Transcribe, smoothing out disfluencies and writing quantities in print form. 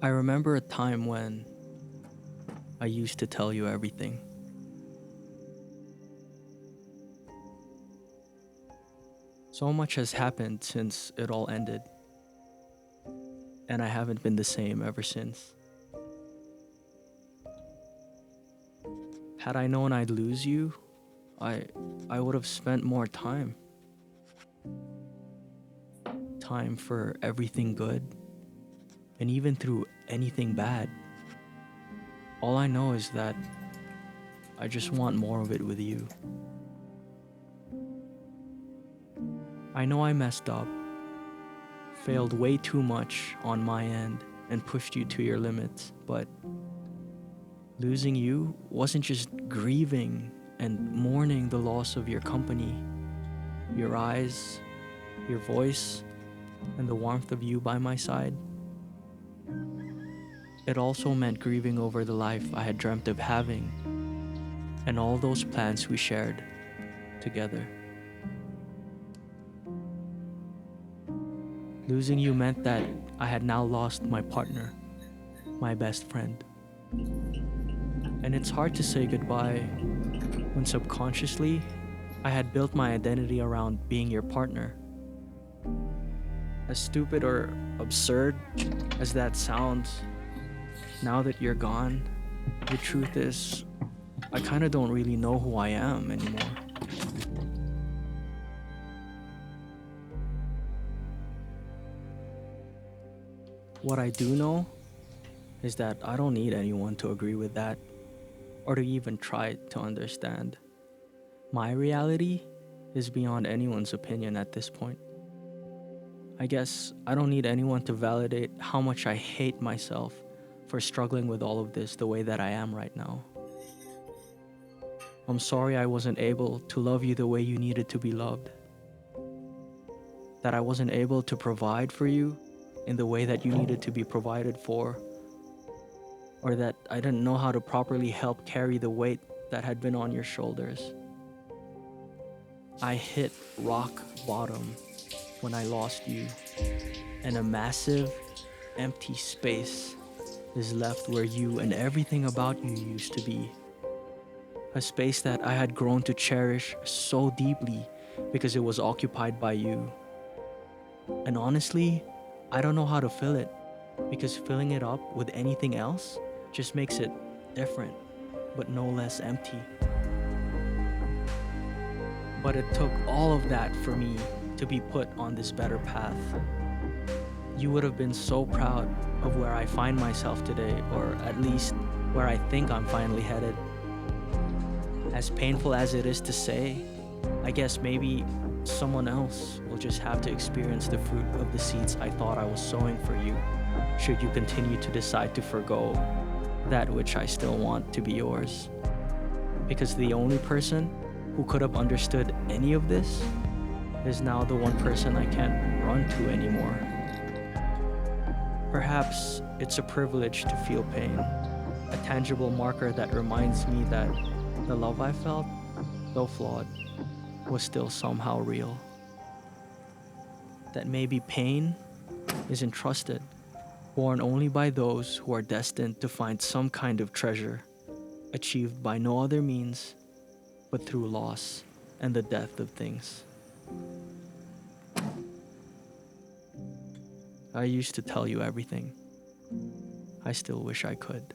I remember a time when I used to tell you everything. So much has happened since it all ended, and I haven't been the same ever since. Had I known I'd lose you, I I would have spent more time. Time for everything good, and even through anything bad. All I know is that I just want more of it with you. I know I messed up, failed way too much on my end, and pushed you to your limits, but losing you wasn't just grieving and mourning the loss of your company, your eyes, your voice, and the warmth of you by my side. It also meant grieving over the life I had dreamt of having and all those plans we shared together. Losing you meant that I had now lost my partner, my best friend. And it's hard to say goodbye when subconsciously I had built my identity around being your partner. As stupid or absurd as that sounds, now that you're gone, the truth is, I kinda don't really know who I am anymore. What I do know is that I don't need anyone to agree with that or to even try to understand. My reality is beyond anyone's opinion at this point. I guess I don't need anyone to validate how much I hate myself for struggling with all of this the way that I am right now. I'm sorry I wasn't able to love you the way you needed to be loved. That I wasn't able to provide for you in the way that you needed to be provided for. Or that I didn't know how to properly help carry the weight that had been on your shoulders. I hit rock bottom when I lost you, and a massive, empty space is left where you and everything about you used to be. A space that I had grown to cherish so deeply because it was occupied by you. And honestly, I don't know how to fill it, because filling it up with anything else just makes it different, but no less empty. But it took all of that for me to be put on this better path. You would have been so proud of where I find myself today, or at least where I think I'm finally headed. As painful as it is to say, I guess maybe someone else will just have to experience the fruit of the seeds I thought I was sowing for you, should you continue to decide to forgo that which I still want to be yours. Because the only person who could have understood any of this is now the one person I can't run to anymore. Perhaps it's a privilege to feel pain, a tangible marker that reminds me that the love I felt, though flawed, was still somehow real. That maybe pain is entrusted, born only by those who are destined to find some kind of treasure, achieved by no other means but through loss and the death of things. I used to tell you everything. I still wish I could.